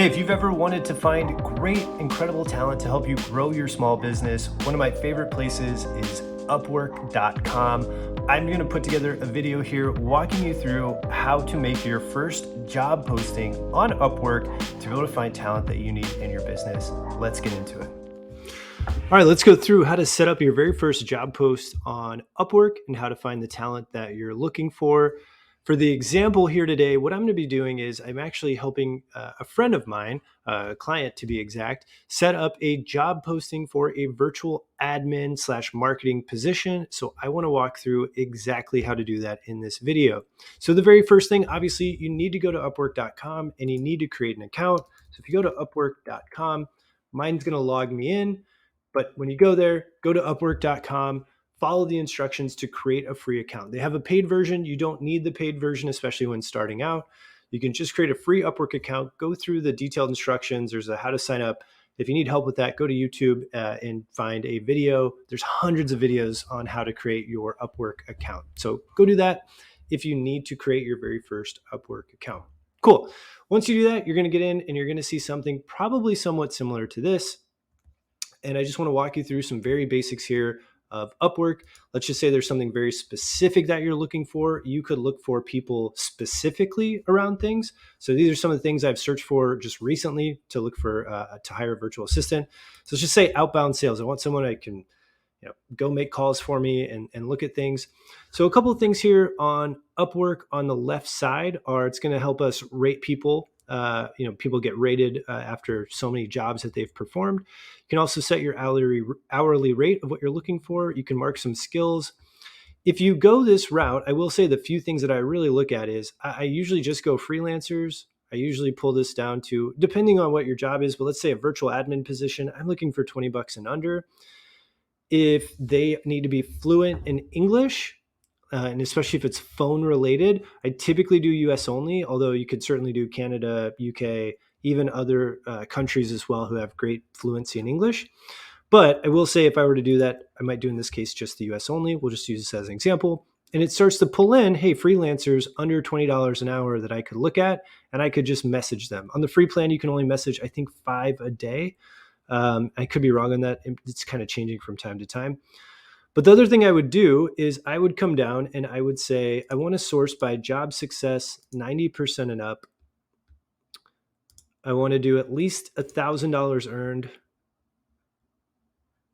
Hey, if you've ever wanted to find great, incredible talent to help you grow your small business, one of my favorite places is Upwork.com. I'm going to put together a video here walking you through how to make your first job posting on Upwork to be able to find talent that you need in your business. Let's get into it. All right, let's go through how to set up your very first job post on Upwork and how to find the talent that you're looking for. For the example here today, what I'm going to be doing is I'm actually helping a friend of mine, a client to be exact, set up a job posting for a virtual admin / marketing position. So I want to walk through exactly how to do that in this video. So the very first thing, obviously, you need to go to upwork.com and you need to create an account. So if you go to upwork.com, mine's going to log me in. But when you go there, go to upwork.com, follow the instructions to create a free account. They have a paid version. You don't need the paid version, especially when starting out. You can just create a free Upwork account, go through the detailed instructions. There's a how to sign up. If you need help with that, go to YouTube and find a video. There's hundreds of videos on how to create your Upwork account. So go do that if you need to create your very first Upwork account. Cool. Once you do that, you're going to get in and you're going to see something probably somewhat similar to this. And I just want to walk you through some very basics here of Upwork. Let's just say there's something very specific that you're looking for. You could look for people specifically around things. So these are some of the things I've searched for just recently to look for, to hire a virtual assistant. So let's just say outbound sales. I want someone I can go make calls for me and look at things. So a couple of things here on Upwork on the left side are it's going to help us rate people. People get rated after so many jobs that they've performed. You can also set your hourly rate of what you're looking for. You can mark some skills. If you go this route, I will say the few things that I really look at is I usually just go freelancers. I usually pull this down to, depending on what your job is, but let's say a virtual admin position, I'm looking for $20 and under. If they need to be fluent in English, and especially if it's phone related, I typically do US only, although you could certainly do Canada, UK, even other countries as well who have great fluency in English. But I will say if I were to do that, I might do in this case just the US only. We'll just use this as an example. And it starts to pull in, hey, freelancers under $20 an hour that I could look at, and I could just message them. On the free plan, you can only message, I think, 5 a day. I could be wrong on that. It's kind of changing from time to time. But the other thing I would do is I would come down and I would say, I want to source by job success 90% and up. I want to do at least $1,000 earned.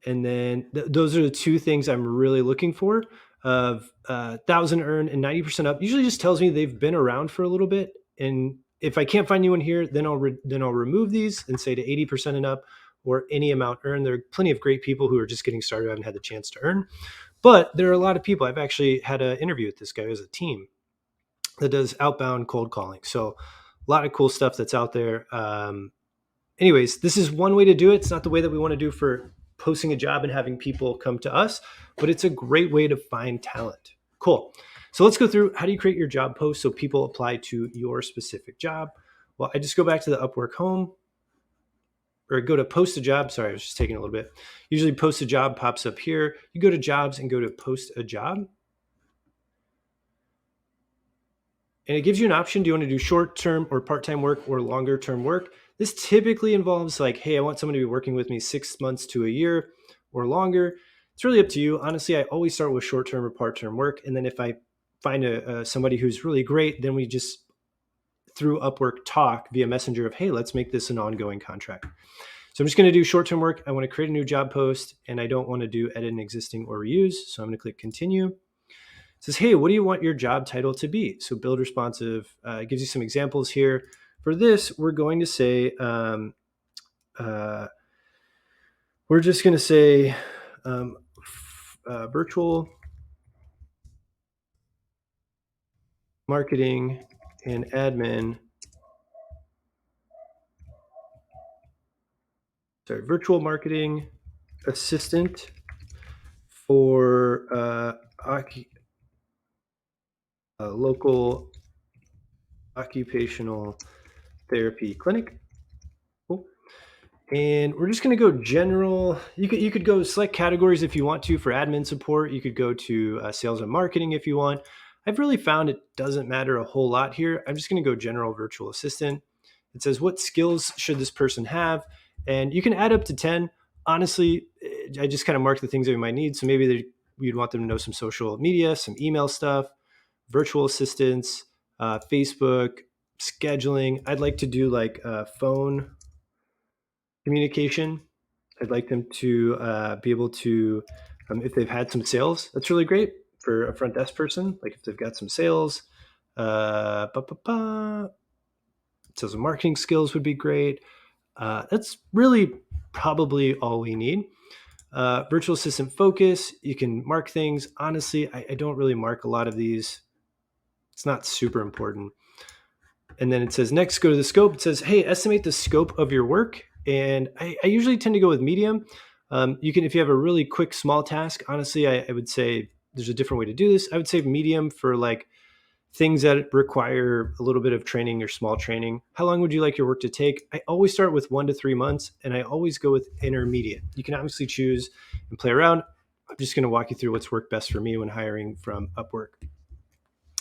And then those are the two things I'm really looking for of 1,000 earned and 90% up. Usually just tells me they've been around for a little bit. And if I can't find anyone here, then I'll remove these and say to 80% and up, or any amount earned. There are plenty of great people who are just getting started, haven't had the chance to earn. But there are a lot of people. I've actually had an interview with this guy who has a team that does outbound cold calling. So a lot of cool stuff that's out there. Anyways, this is one way to do it. It's not the way that we want to do for posting a job and having people come to us, but it's a great way to find talent. Cool. So let's go through how do you create your job post so people apply to your specific job. Well, I just go back to the Upwork home, or go to post a job. Sorry, I was just taking a little bit. Usually post a job pops up here. You go to jobs and go to post a job. And it gives you an option. Do you want to do short-term or part-time work or longer-term work? This typically involves like, hey, I want someone to be working with me 6 months to a year or longer. It's really up to you. Honestly, I always start with short-term or part-term work. And then if I find somebody who's really great, then we just through Upwork talk via messenger of, hey, let's make this an ongoing contract. So I'm just going to do short-term work. I want to create a new job post and I don't want to do edit an existing or reuse. So I'm going to click continue. It says, hey, what do you want your job title to be? So build responsive. It gives you some examples here. For this, we're going to say, we're just going to say virtual marketing and admin. Sorry, virtual marketing assistant for local occupational therapy clinic. Cool. And we're just going to go general. You could go select categories if you want to for admin support. You could go to sales and marketing if you want. I've really found it doesn't matter a whole lot here. I'm just going to go general virtual assistant. It says, what skills should this person have? And you can add up to 10. Honestly, I just kind of mark the things that we might need. So maybe you'd want them to know some social media, some email stuff, virtual assistants, Facebook, scheduling. I'd like to do like phone communication. I'd like them to be able to, if they've had some sales, that's really great for a front desk person. Like if they've got some sales, sales and marketing skills would be great. That's really probably all we need. Virtual assistant focus, you can mark things. Honestly, I don't really mark a lot of these. It's not super important. And then it says next, go to the scope. It says, hey, estimate the scope of your work. And I usually tend to go with medium. You can, if you have a really quick, small task, honestly, I would say there's a different way to do this. I would say medium for like things that require a little bit of training or small training. How long would you like your work to take? I always start with 1 to 3 months, and I always go with intermediate. You can obviously choose and play around. I'm just going to walk you through what's worked best for me when hiring from Upwork.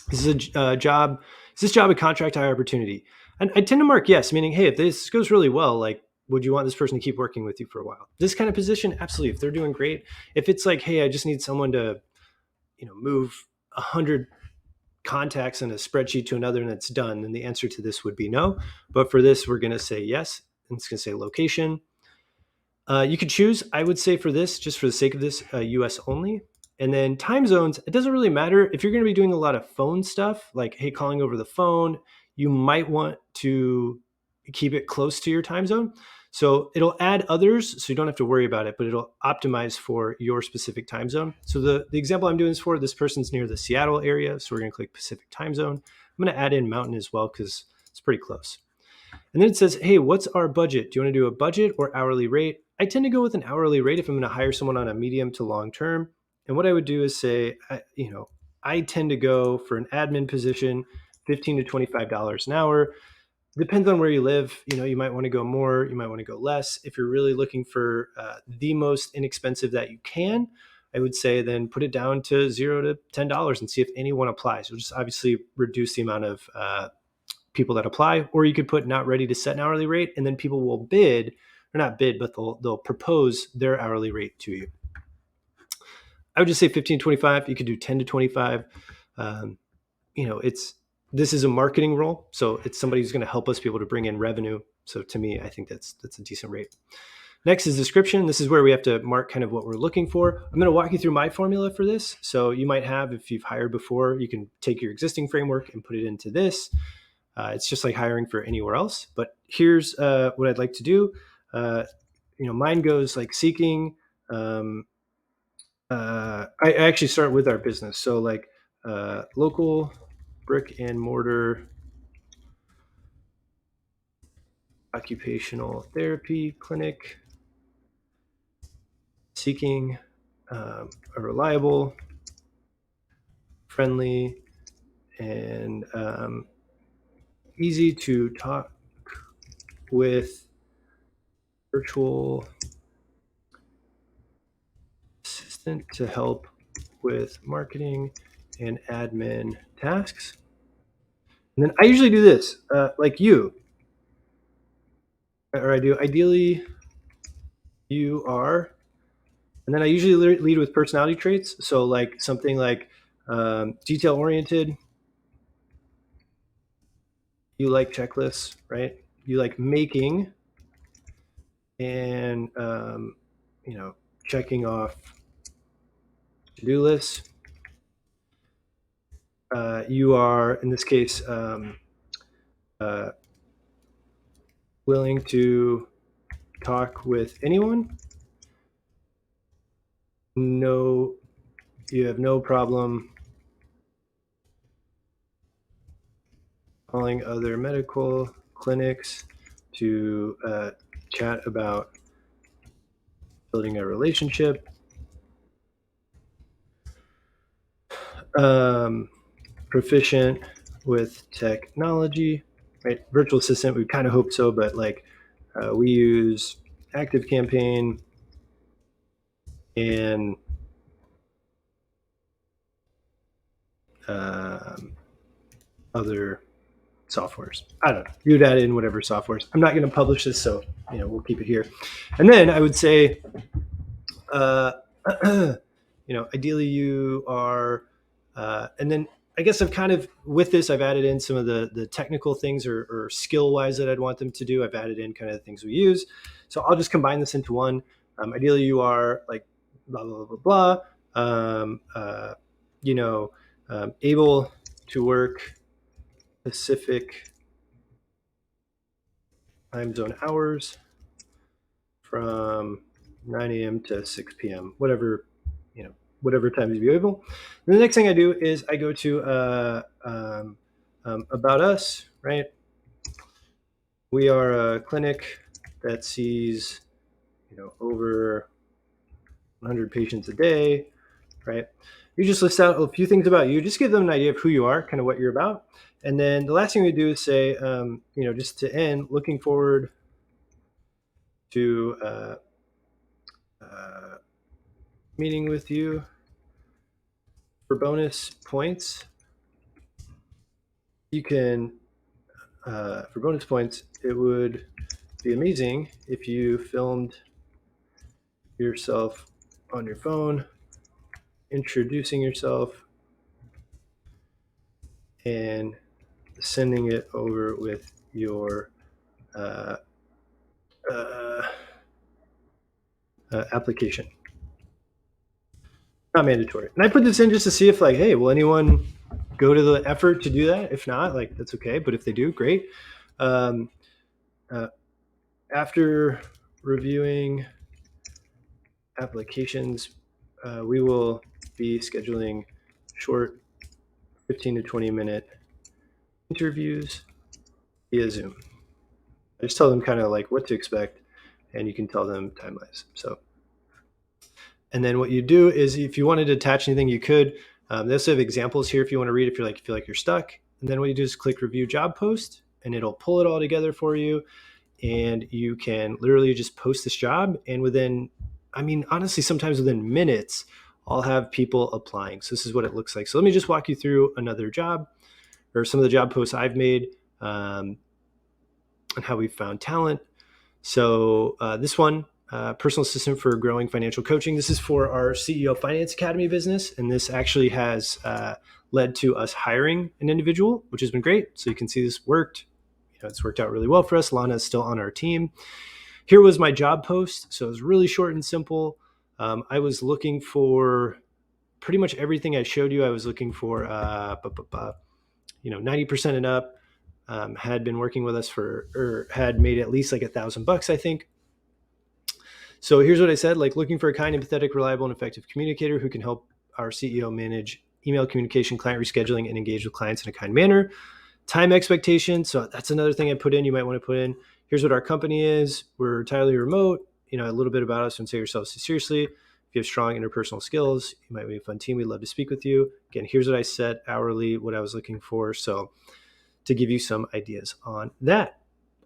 This is a job. Is this job a contract hire opportunity? And I tend to mark yes, meaning, hey, if this goes really well, like, would you want this person to keep working with you for a while? This kind of position, absolutely. If they're doing great, if it's like, hey, I just need someone to, move 100 contacts in a spreadsheet to another and it's done, then the answer to this would be no. But for this, we're going to say yes. And it's going to say location. You could choose, I would say for this, just for the sake of this, US only. And then time zones, it doesn't really matter. If you're going to be doing a lot of phone stuff, like, hey, calling over the phone, you might want to keep it close to your time zone. So it'll add others, so you don't have to worry about it, but it'll optimize for your specific time zone. So the example I'm doing this for, this person's near the Seattle area, so we're going to click Pacific time zone. I'm going to add in Mountain as well because it's pretty close. And then it says, hey, what's our budget? Do you want to do a budget or hourly rate? I tend to go with an hourly rate if I'm going to hire someone on a medium to long term. And what I would do is say, I tend to go for an admin position, $15 to $25 an hour. Depends on where you live. You might want to go more, you might want to go less. If you're really looking for the most inexpensive that you can, I would say then put it down to $0 to $10 and see if anyone applies. You'll just obviously reduce the amount of people that apply, or you could put not ready to set an hourly rate, and then people will bid, or not bid, but they'll propose their hourly rate to you. I would just say 15 to 25. You could do 10 to 25. This is a marketing role, so it's somebody who's going to help us be able to bring in revenue. So to me, I think that's a decent rate. Next is description. This is where we have to mark kind of what we're looking for. I'm going to walk you through my formula for this. So you might have, if you've hired before, you can take your existing framework and put it into this. It's just like hiring for anywhere else. But here's what I'd like to do. Mine goes like seeking. I actually start with our business. So like local brick and mortar occupational therapy clinic, seeking a reliable, friendly, and easy to talk with virtual assistant to help with marketing and admin tasks. And then I usually do this, like you, or I do ideally you are, and then I usually lead with personality traits. So like something like detail oriented, you like checklists, right? You like making and checking off to-do lists. You are, in this case, willing to talk with anyone. No, you have no problem calling other medical clinics to chat about building a relationship. Proficient with technology, right? Virtual assistant, we kind of hope so, but like we use Active Campaign and other softwares. I don't know. You'd add in whatever softwares. I'm not going to publish this, so we'll keep it here. And then I would say, ideally you are, and then I guess I've kind of with this I've added in some of the technical things or skill wise that I'd want them to do. I've added in kind of the things we use, so I'll just combine this into one. Ideally, you are like blah blah blah blah blah. Able to work Pacific time zone hours from 9 a.m. to 6 p.m. Whatever time you're able. And the next thing I do is I go to about us, right? We are a clinic that sees over 100 patients a day, right? You just list out a few things about you, just give them an idea of who you are, kind of what you're about. And then the last thing we do is say, just to end, looking forward to meeting with you for bonus points. You can, for bonus points, it would be amazing if you filmed yourself on your phone, introducing yourself, and sending it over with your application. Not mandatory. And I put this in just to see if, hey, will anyone go to the effort to do that? If not, that's okay. But if they do, great. After reviewing applications, we will be scheduling short 15 to 20 minute interviews via Zoom. I just tell them kind of what to expect, and you can tell them timelines. So, and then what you do is if you wanted to attach anything, you could. They also have examples here if you want to read, if you feel like you're stuck. And then what you do is click review job post, and it'll pull it all together for you. And you can literally just post this job, and honestly, sometimes within minutes, I'll have people applying. So this is what it looks like. So let me just walk you through another job or some of the job posts I've made and how we found talent. So this one, personal assistant for growing financial coaching. This is for our CEO Finance Academy business. And this actually has led to us hiring an individual, which has been great. So you can see this worked. It's worked out really well for us. Lana is still on our team. Here was my job post. So it was really short and simple. I was looking for pretty much everything I showed you. I was looking for 90% and up, had been working with us or had made at least $1,000, I think. So here's what I said, looking for a kind, empathetic, reliable, and effective communicator who can help our CEO manage email communication, client rescheduling, and engage with clients in a kind manner. Time expectation. So that's another thing I put in. You might want to put in, here's what our company is. We're entirely remote. A little bit about us and say yourself seriously. If you have strong interpersonal skills, you might be a fun team. We'd love to speak with you. Again, here's what I said hourly, what I was looking for. So to give you some ideas on that.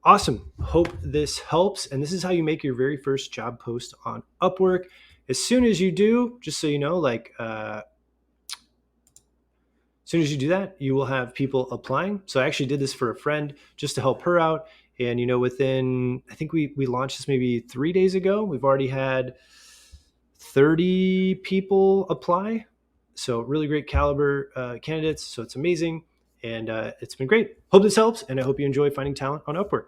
Awesome. Hope this helps. And this is how you make your very first job post on Upwork. As soon as you do, just so you know, as soon as you do that, you will have people applying. So I actually did this for a friend just to help her out. And, within, I think we launched this maybe 3 days ago. We've already had 30 people apply. So really great caliber candidates. So it's amazing. And it's been great. Hope this helps. And I hope you enjoy finding talent on Upwork.